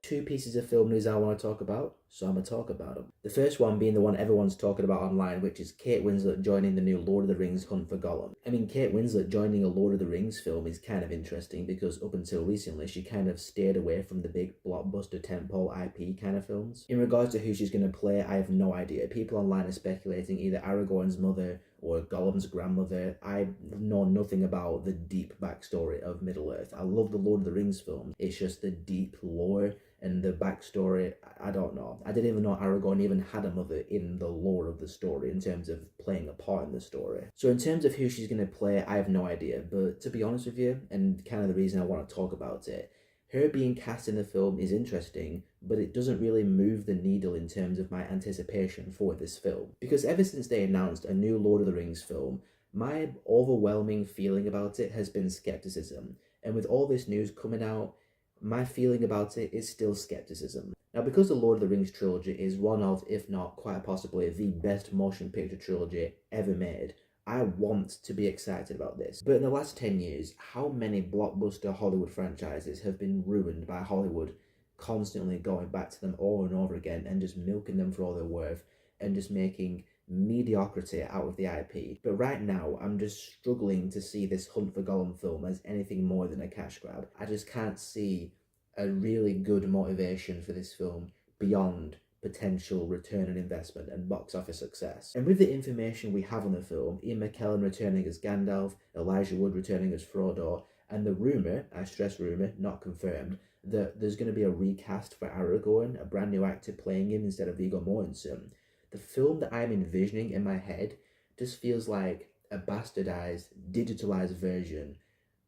two pieces of film news I want to talk about, so I'm going to talk about them. The first one being the one everyone's talking about online, which is Kate Winslet joining the new Lord of the Rings Hunt for Gollum. I mean, Kate Winslet joining a Lord of the Rings film is kind of interesting because up until recently, she kind of stayed away from the big blockbuster tentpole IP kind of films. In regards to who she's going to play, I have no idea. People online are speculating either Aragorn's mother or Gollum's grandmother. I know nothing about the deep backstory of Middle-earth. I love the Lord of the Rings films. It's just the deep lore and the backstory, I don't know. I didn't even know Aragorn even had a mother in the lore of the story in terms of playing a part in the story. So in terms of who she's going to play, I have no idea. But to be honest with you, and kind of the reason I want to talk about it, her being cast in the film is interesting, but it doesn't really move the needle in terms of my anticipation for this film. Because ever since they announced a new Lord of the Rings film, my overwhelming feeling about it has been skepticism. And with all this news coming out, my feeling about it is still skepticism. Now, because the Lord of the Rings trilogy is one of, if not quite possibly, the best motion picture trilogy ever made, I want to be excited about this. But in the last 10 years, how many blockbuster Hollywood franchises have been ruined by Hollywood constantly going back to them over and over again and just milking them for all they're worth and just making mediocrity out of the IP. But right now, I'm just struggling to see this Hunt for Gollum film as anything more than a cash grab. I just can't see a really good motivation for this film beyond potential return on investment and box office success. And with the information we have on the film, Ian McKellen returning as Gandalf, Elijah Wood returning as Frodo, and the rumour, I stress rumour, not confirmed, that there's going to be a recast for Aragorn, a brand new actor playing him instead of Viggo Mortensen, the film that I'm envisioning in my head just feels like a bastardized, digitalized version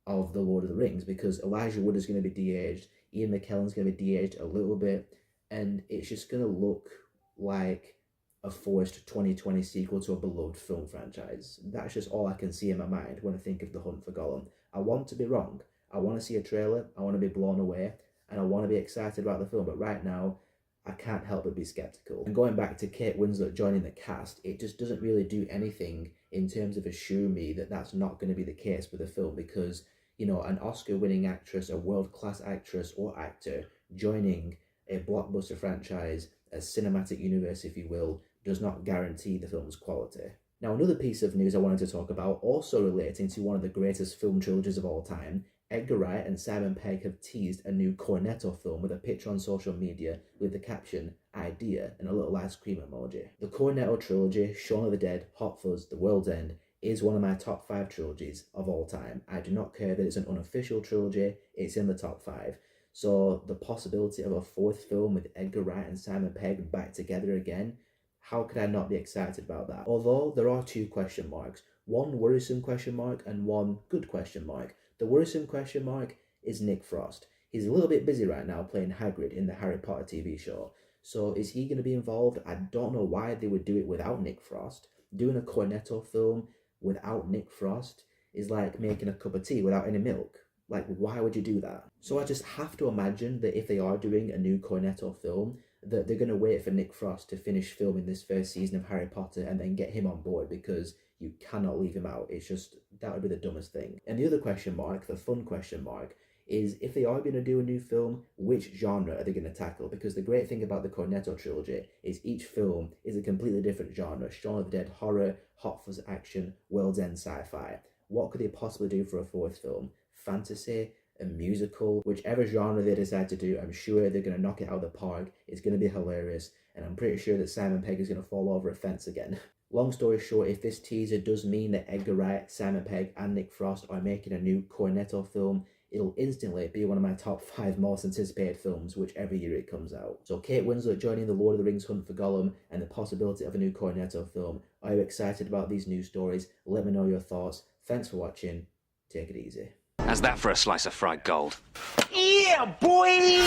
of The Lord of the Rings, because Elijah Wood is going to be de-aged, Ian McKellen's going to be de-aged a little bit, and it's just going to look like a forced 2020 sequel to a beloved film franchise. That's just all I can see in my mind when I think of The Hunt for Gollum. I want to be wrong. I want to see a trailer, I want to be blown away, and I want to be excited about the film, but right now, I can't help but be skeptical. And going back to Kate Winslet joining the cast, it just doesn't really do anything in terms of assuring me that that's not going to be the case with the film, because, you know, an Oscar-winning actress, a world-class actress or actor joining a blockbuster franchise, a cinematic universe, if you will, does not guarantee the film's quality. Now, another piece of news I wanted to talk about, also relating to one of the greatest film trilogies of all time, Edgar Wright and Simon Pegg have teased a new Cornetto film with a picture on social media with the caption, "Idea," and a little ice cream emoji. The Cornetto trilogy, Shaun of the Dead, Hot Fuzz, The World's End, is one of my top 5 trilogies of all time. I do not care that it's an unofficial trilogy, it's in the top 5. So the possibility of a 4th film with Edgar Wright and Simon Pegg back together again, how could I not be excited about that? Although there are 2 question marks, one worrisome question mark and one good question mark. The worrisome question mark is Nick Frost. He's a little bit busy right now playing Hagrid in the Harry Potter TV show. So is he going to be involved? I don't know why they would do it without Nick Frost. Doing a Cornetto film without Nick Frost is like making a cup of tea without any milk. Like, why would you do that? So I just have to imagine that if they are doing a new Cornetto film, that they're going to wait for Nick Frost to finish filming this first season of Harry Potter and then get him on board, because you cannot leave him out. It's just, that would be the dumbest thing. And the other question mark, the fun question mark, is if they are going to do a new film, which genre are they going to tackle? Because the great thing about the Cornetto trilogy is each film is a completely different genre. Shaun of the Dead, horror, Hot Fuzz, action, World's End, sci-fi. What could they possibly do for a 4th film? Fantasy, a musical, whichever genre they decide to do, I'm sure they're going to knock it out of the park. It's going to be hilarious, and I'm pretty sure that Simon Pegg is going to fall over a fence again. Long story short, if this teaser does mean that Edgar Wright, Simon Pegg and Nick Frost are making a new Cornetto film, it'll instantly be one of my top 5 most anticipated films whichever year it comes out. So Kate Winslet joining the Lord of the Rings Hunt for Gollum and the possibility of a new Cornetto film. Are you excited about these news stories? Let me know your thoughts. Thanks for watching. Take it easy. How's that for a slice of fried gold? Yeah, boy!